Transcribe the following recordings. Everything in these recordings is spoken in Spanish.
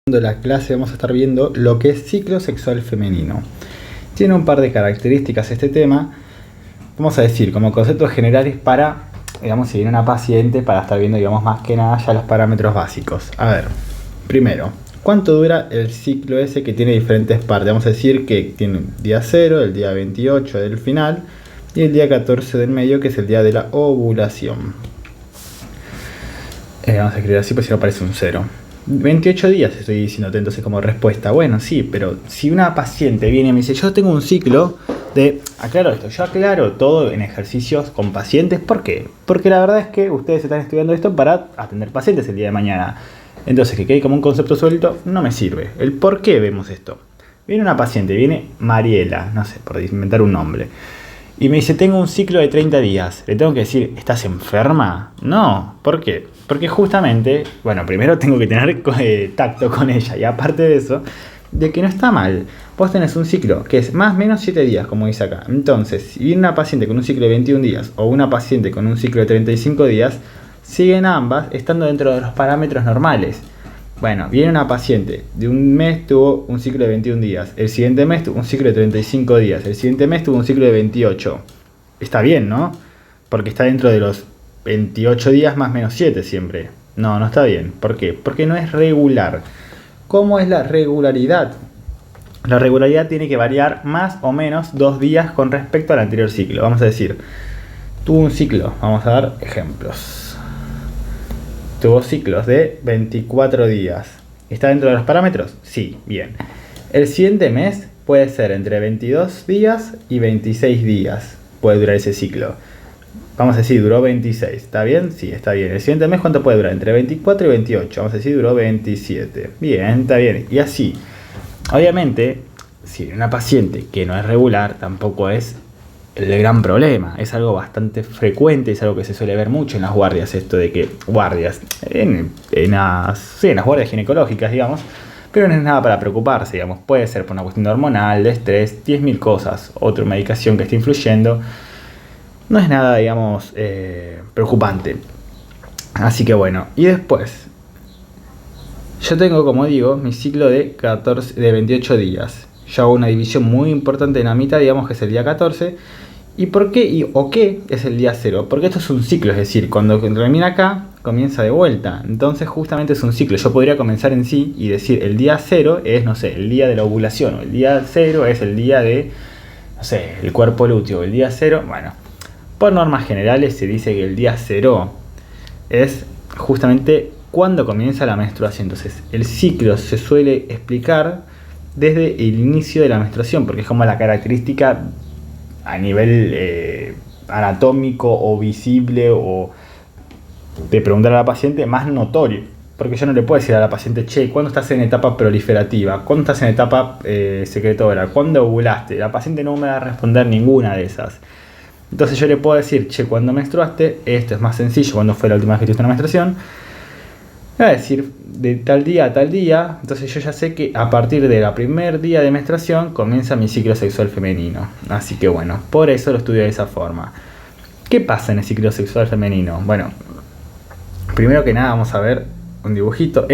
De la clase vamos a estar viendo lo que es ciclo sexual femenino. Tiene un par de características este tema, vamos a decir, como conceptos generales para, digamos, si viene una paciente, para estar viendo, digamos, más que nada ya los parámetros básicos. A ver, primero, ¿cuánto dura el ciclo ese que tiene diferentes partes? Vamos a decir que tiene el día 0, el día 28 del final y el día 14 del medio, que es el día de la ovulación. Vamos a escribir así, pues si no parece un 0. 28 días estoy diciéndote entonces como respuesta. Bueno, sí, pero si una paciente viene y me dice, yo tengo un ciclo de... Aclaro esto, yo aclaro todo en ejercicios con pacientes. ¿Por qué? Porque la verdad es que ustedes están estudiando esto para atender pacientes el día de mañana. Entonces que quede como un concepto suelto no me sirve. El por qué vemos esto. Viene una paciente, viene Mariela, no sé, por inventar un nombre, y me dice, tengo un ciclo de 30 días. ¿Le tengo que decir, estás enferma? No. ¿Por qué? Porque justamente, bueno, primero tengo que tener tacto con ella. Y aparte de eso, de que no está mal. Vos tenés un ciclo que es más o menos 7 días, como dice acá. Entonces, si viene una paciente con un ciclo de 21 días o una paciente con un ciclo de 35 días, siguen ambas estando dentro de los parámetros normales. Bueno, viene una paciente de un mes, tuvo un ciclo de 21 días. El siguiente mes tuvo un ciclo de 35 días. El siguiente mes tuvo un ciclo de 28. Está bien, ¿no? Porque está dentro de los 28 días más menos 7 siempre. No, no está bien. ¿Por qué? Porque no es regular. ¿Cómo es la regularidad? La regularidad tiene que variar más o menos 2 días con respecto al anterior ciclo. Vamos a decir, tuvo un ciclo. Vamos a dar ejemplos. Tuvo ciclos de 24 días. ¿Está dentro de los parámetros? Sí, bien. El siguiente mes puede ser entre 22 días y 26 días. Puede durar ese ciclo. Vamos a decir, duró 26. ¿Está bien? Sí, está bien. El siguiente mes, ¿cuánto puede durar? Entre 24 y 28. Vamos a decir, duró 27. Bien, está bien. Y así. Obviamente, si una paciente que no es regular, tampoco es el gran problema. Es algo bastante frecuente, es algo que se suele ver mucho en las guardias, esto de que guardias, en las guardias ginecológicas, digamos, pero no es nada para preocuparse, digamos. Puede ser por una cuestión de hormonal, de estrés, 10.000 cosas, otra medicación que esté influyendo. No es nada, digamos, preocupante. Así que bueno, y después, yo tengo, como digo, mi ciclo de 28 días. Yo hago una división muy importante en la mitad, digamos que es el día 14. ¿Y por qué o qué es el día 0? Porque esto es un ciclo, es decir, cuando termina acá, comienza de vuelta. Entonces justamente es un ciclo. Yo podría comenzar en sí y decir, el día 0 es, no sé, el día de la ovulación. O el día 0 es el día de, no sé, el cuerpo lúteo. El día 0, bueno, por normas generales se dice que el día 0 es justamente cuando comienza la menstruación. Entonces el ciclo se suele explicar desde el inicio de la menstruación, porque es como la característica a nivel anatómico o visible o de preguntar a la paciente más notorio. Porque yo no le puedo decir a la paciente, che, ¿cuándo estás en etapa proliferativa? ¿Cuándo estás en etapa secretora? ¿Cuándo ovulaste? La paciente no me va a responder ninguna de esas. Entonces yo le puedo decir, che, ¿cuándo menstruaste? Esto es más sencillo, ¿cuándo fue la última vez que tuviste una menstruación? Me va a decir, de tal día a tal día. Entonces yo ya sé que a partir del primer día de menstruación comienza mi ciclo sexual femenino. Así que bueno, por eso lo estudio de esa forma. ¿Qué pasa en el ciclo sexual femenino? Bueno, primero que nada vamos a ver un dibujito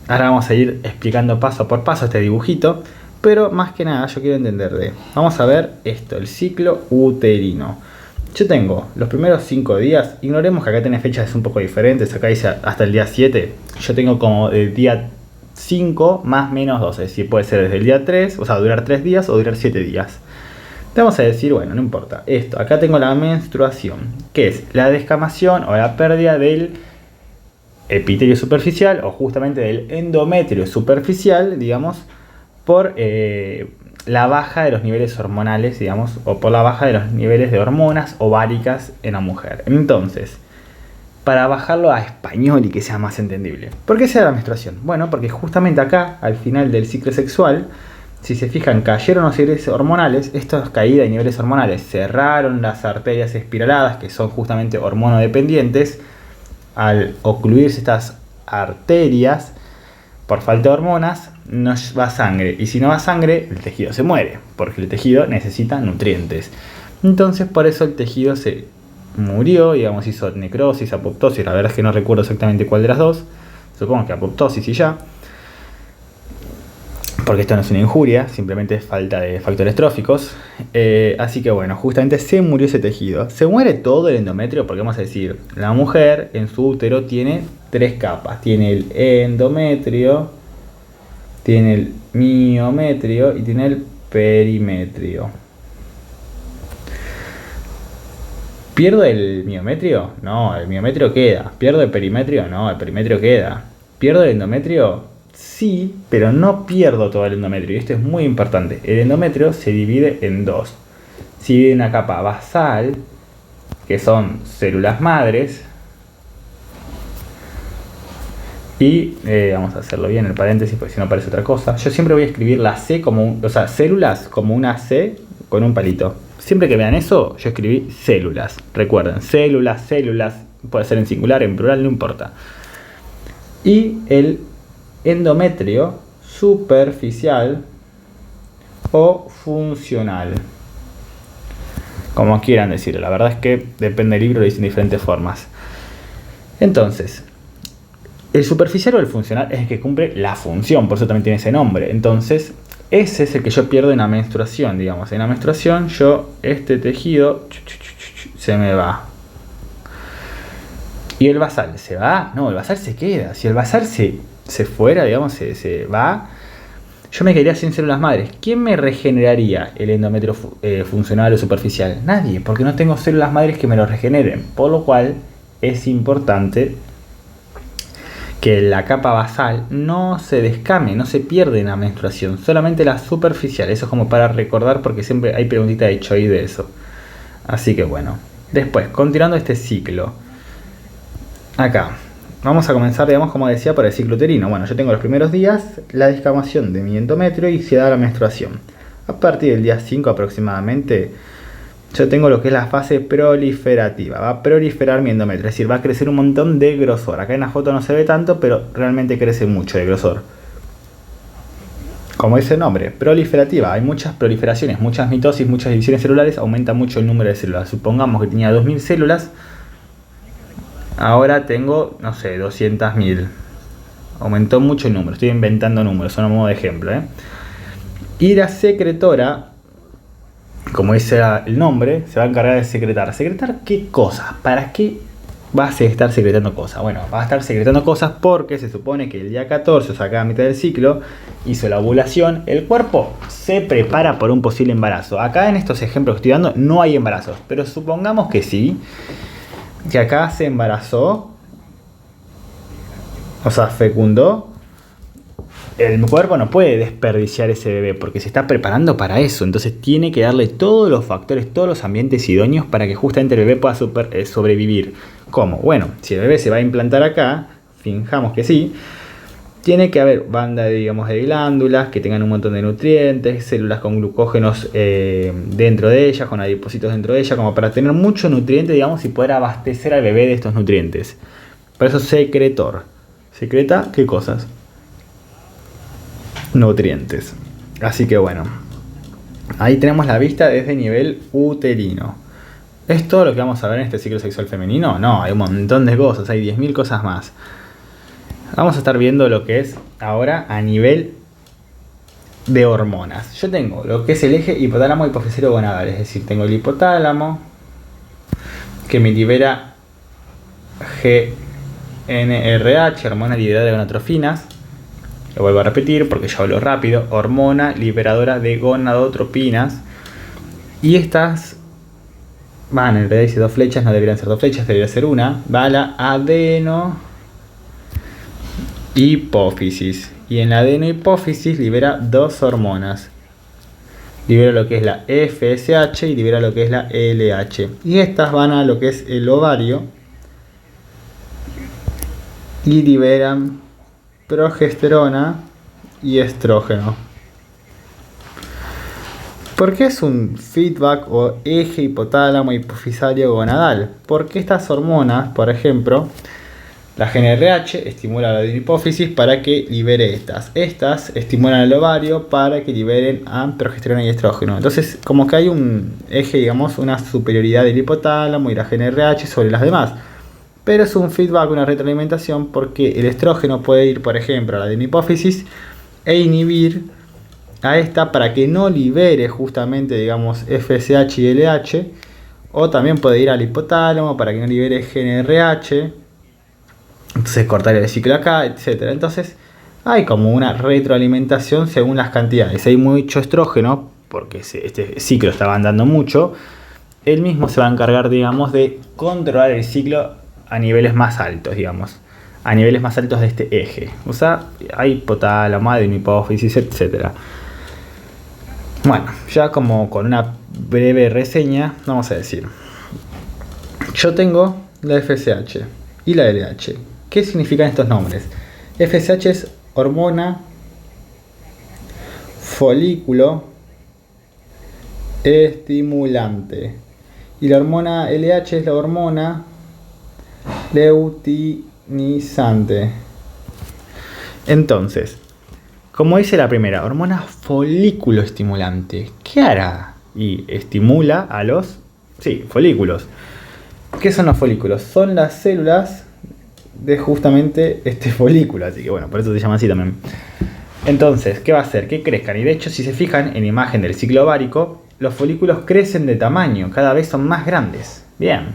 Ahora vamos a ir explicando paso por paso este dibujito, pero más que nada yo quiero entender vamos a ver esto, el ciclo uterino. Yo tengo los primeros 5 días, ignoremos que acá tiene fechas un poco diferentes, acá dice hasta el día 7, yo tengo como el día 5 más menos 12, es decir, puede ser desde el día 3, o sea, durar 3 días o durar 7 días. Te vamos a decir, bueno, no importa, esto, acá tengo la menstruación, que es la descamación o la pérdida del epitelio superficial o justamente del endometrio superficial, digamos, por la baja de los niveles hormonales, digamos, o por la baja de los niveles de hormonas ováricas en la mujer. Entonces, para bajarlo a español y que sea más entendible, ¿por qué se da la menstruación? Bueno, porque justamente acá, al final del ciclo sexual, si se fijan, cayeron los niveles hormonales. Esta caída de niveles hormonales cerraron las arterias espiraladas, que son justamente hormonodependientes. Al ocluirse estas arterias por falta de hormonas, no va sangre, y si no va sangre, el tejido se muere, porque el tejido necesita nutrientes. Entonces por eso el tejido se murió, digamos, hizo necrosis, apoptosis. La verdad es que no recuerdo exactamente cuál de las dos, supongo que apoptosis y ya. porque esto no es una injuria, simplemente es falta de factores tróficos. Así que bueno, justamente se murió ese tejido. Se muere todo el endometrio porque vamos a decir, la mujer en su útero tiene 3 capas. Tiene el endometrio, tiene el miometrio y tiene el perimetrio. ¿Pierdo el miometrio? No, el miometrio queda. ¿Pierdo el perimetrio? No, el perimetrio queda. ¿Pierdo el endometrio? Sí, pero no pierdo todo el endometrio. Y esto es muy importante. El endometrio se divide en 2. Se divide en una capa basal, que son células madres. Y vamos a hacerlo bien en el paréntesis porque si no parece otra cosa. Yo siempre voy a escribir la C como células como una C con un palito. Siempre que vean eso, yo escribí células. Recuerden, células, puede ser en singular, en plural, no importa. Y el endometrio superficial o funcional, como quieran decirlo. La verdad es que depende del libro, lo dicen de diferentes formas. Entonces, el superficial o el funcional es el que cumple la función, por eso también tiene ese nombre. Entonces, ese es el que yo pierdo en la menstruación, digamos. En la menstruación, este tejido se me va. ¿Y el basal se va? No, el basal se queda. Si el basal se fuera, digamos, se va, yo me quedaría sin células madres. ¿Quién me regeneraría el endometrio funcional o superficial? Nadie, porque no tengo células madres que me lo regeneren. Por lo cual es importante que la capa basal no se descame, no se pierde en la menstruación, solamente la superficial. Eso es como para recordar porque siempre hay preguntita de Choi de eso. Así que bueno, después, continuando este ciclo. Acá, vamos a comenzar, digamos, como decía, por el ciclo uterino. Bueno, yo tengo los primeros días, la descamación de mi endometrio y se da la menstruación. A partir del día 5 aproximadamente, yo tengo lo que es la fase proliferativa. Va a proliferar mi endometrio, es decir, va a crecer un montón de grosor. Acá en la foto no se ve tanto, pero realmente crece mucho de grosor. Como dice el nombre, proliferativa. Hay muchas proliferaciones, muchas mitosis, muchas divisiones celulares, aumenta mucho el número de células. Supongamos que tenía 2000 células. Ahora tengo, no sé, 200.000. Aumentó mucho el número. Estoy inventando números, son a modo de ejemplo. Y la secretora, como dice el nombre, se va a encargar de secretar. ¿Secretar qué cosas? ¿Para qué vas a estar secretando cosas? Bueno, va a estar secretando cosas porque se supone que el día 14, o sea, acá a mitad del ciclo, hizo la ovulación. El cuerpo se prepara por un posible embarazo. Acá en estos ejemplos que estoy dando no hay embarazos, pero supongamos que sí. Que acá se embarazó, o sea, fecundó, el cuerpo no puede desperdiciar ese bebé porque se está preparando para eso. Entonces tiene que darle todos los factores, todos los ambientes idóneos para que justamente el bebé pueda sobrevivir. ¿Cómo? Bueno, si el bebé se va a implantar acá, finjamos que sí, tiene que haber banda, digamos, de glándulas que tengan un montón de nutrientes, células con glucógenos dentro de ellas, con adipocitos dentro de ellas, como para tener mucho nutriente, digamos, y poder abastecer al bebé de estos nutrientes. Por eso secretor. ¿Secreta qué cosas? Nutrientes. Así que bueno, ahí tenemos la vista desde nivel uterino. ¿Es todo lo que vamos a ver en este ciclo sexual femenino? No, hay un montón de cosas, hay 10.000 cosas más. Vamos a estar viendo lo que es ahora a nivel de hormonas. Yo tengo lo que es el eje hipotálamo hipofisario gonadal, es decir, tengo el hipotálamo que me libera GnRH, hormona liberadora de gonadotrofinas. Lo vuelvo a repetir porque ya hablo rápido. Hormona liberadora de gonadotropinas. Y estas van en realidad, dice 2 flechas, no deberían ser 2 flechas, debería ser una. Va a la adenohipófisis. Y en la adenohipófisis libera 2 hormonas. Libera lo que es la FSH y libera lo que es la LH. Y estas van a lo que es el ovario y liberan progesterona y estrógeno. ¿Por qué es un feedback o eje hipotálamo hipofisario gonadal? Porque estas hormonas, por ejemplo, la GnRH estimula la hipófisis para que libere estas. Estas estimulan el ovario para que liberen a progesterona y estrógeno. Entonces, como que hay un eje, digamos, una superioridad del hipotálamo y la GnRH sobre las demás. Pero es un feedback, una retroalimentación, porque el estrógeno puede ir, por ejemplo, a la hipófisis e inhibir a esta para que no libere justamente, digamos, FSH y LH, o también puede ir al hipotálamo para que no libere GnRH, entonces cortar el ciclo acá, etcétera. Entonces hay como una retroalimentación según las cantidades. Hay mucho estrógeno, porque este ciclo está andando mucho, él mismo se va a encargar, digamos, de controlar el ciclo a niveles más altos, digamos, a niveles más altos de este eje. O sea, hay hipotálamo, adeno, hipófisis, etcétera. Bueno, ya como con una breve reseña, vamos a decir, yo tengo la FSH y la LH. ¿Qué significan estos nombres? FSH es hormona folículo estimulante y la hormona LH es la hormona luteinizante. Entonces, como dice la primera, hormona folículo estimulante, ¿qué hará? Y estimula a los folículos. ¿Qué son los folículos? Son las células de justamente este folículo, así que bueno, por eso se llama así también. Entonces, ¿qué va a hacer? Que crezcan, y de hecho si se fijan en la imagen del ciclo ovárico, los folículos crecen de tamaño, cada vez son más grandes. Bien.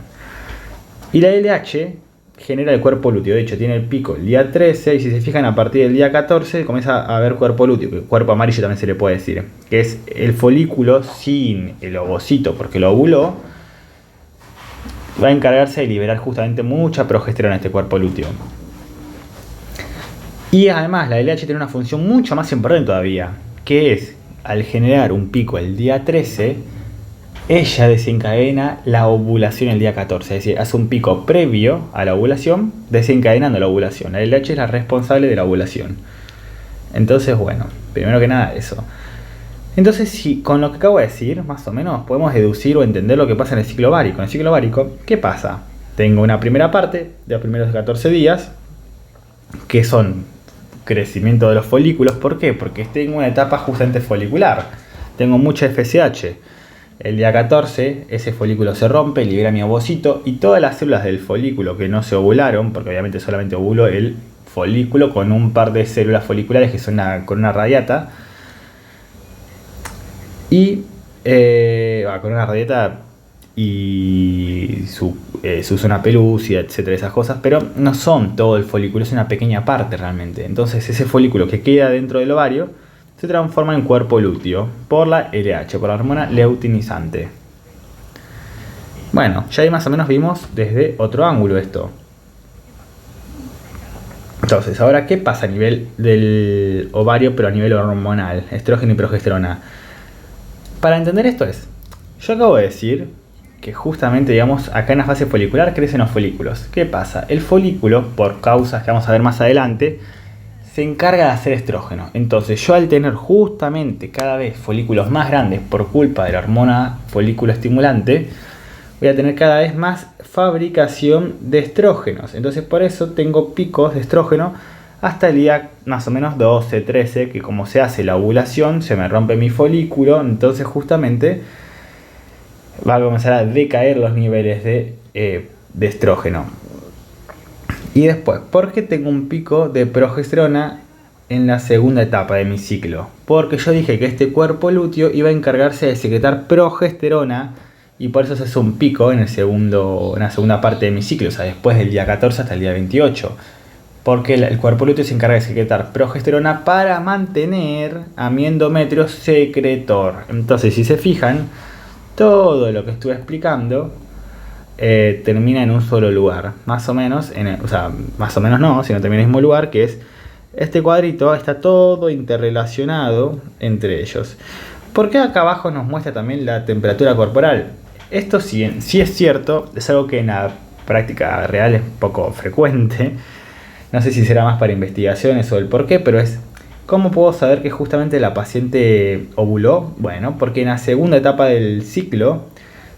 Y la LH genera el cuerpo lúteo, de hecho tiene el pico el día 13 y si se fijan a partir del día 14 comienza a haber cuerpo lúteo, que cuerpo amarillo también se le puede decir, que es el folículo sin el ovocito porque lo ovuló, va a encargarse de liberar justamente mucha progesterona en este cuerpo lúteo. Y además la LH tiene una función mucho más importante todavía, que es, al generar un pico el día 13, ella desencadena la ovulación el día 14, es decir, hace un pico previo a la ovulación, desencadenando la ovulación. La LH es la responsable de la ovulación. Entonces, bueno, primero que nada eso. Entonces, si con lo que acabo de decir, más o menos, podemos deducir o entender lo que pasa en el ciclo ovárico. En el ciclo ovárico, ¿qué pasa? Tengo una primera parte de los primeros 14 días, que son crecimiento de los folículos. ¿Por qué? Porque tengo una etapa justamente folicular. Tengo mucha FSH. El día 14, ese folículo se rompe, libera mi ovocito y todas las células del folículo que no se ovularon, porque obviamente solamente ovulo el folículo con un par de células foliculares que son con una radiata. Y con una radiata y su zona pelúcida, etcétera, esas cosas, pero no son todo el folículo, es una pequeña parte realmente. Entonces ese folículo que queda dentro del ovario se transforma en cuerpo lúteo por la LH, por la hormona luteinizante. Bueno, ya ahí más o menos vimos desde otro ángulo esto. Entonces, ahora, ¿qué pasa a nivel del ovario, pero a nivel hormonal? Estrógeno y progesterona. Para entender esto yo acabo de decir que justamente, digamos, acá en la fase folicular crecen los folículos. ¿Qué pasa? El folículo, por causas que vamos a ver más adelante, se encarga de hacer estrógeno. Entonces, yo al tener justamente cada vez folículos más grandes por culpa de la hormona folículo estimulante, voy a tener cada vez más fabricación de estrógenos. Entonces, por eso tengo picos de estrógeno hasta el día más o menos 12, 13, que como se hace la ovulación, se me rompe mi folículo, entonces justamente va a comenzar a decaer los niveles de estrógeno. Y después, ¿por qué tengo un pico de progesterona en la segunda etapa de mi ciclo? Porque yo dije que este cuerpo lúteo iba a encargarse de secretar progesterona y por eso se hace un pico en la segunda parte de mi ciclo, o sea, después del día 14 hasta el día 28. Porque el cuerpo lúteo se encarga de secretar progesterona para mantener a mi endometrio secretor. Entonces, si se fijan, todo lo que estuve explicando termina en un solo lugar. Más o menos, más o menos no, sino también en el mismo lugar, que es este cuadrito, está todo interrelacionado entre ellos. ¿Por qué acá abajo nos muestra también la temperatura corporal? Esto sí es cierto, es algo que en la práctica real es poco frecuente. No sé si será más para investigaciones o el por qué, pero es ¿cómo puedo saber que justamente la paciente ovuló? Bueno, porque en la segunda etapa del ciclo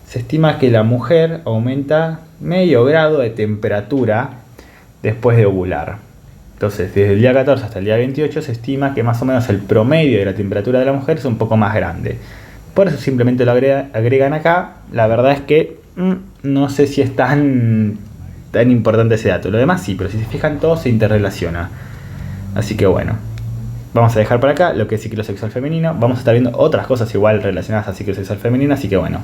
se estima que la mujer aumenta medio grado de temperatura después de ovular. Entonces, desde el día 14 hasta el día 28 se estima que más o menos el promedio de la temperatura de la mujer es un poco más grande. Por eso simplemente lo agregan acá. La verdad es que no sé si es tan importante ese dato. Lo demás sí, pero si se fijan todo se interrelaciona. Así que bueno. Vamos a dejar por acá lo que es ciclo sexual femenino. Vamos a estar viendo otras cosas igual relacionadas a ciclo sexual femenino. Así que bueno,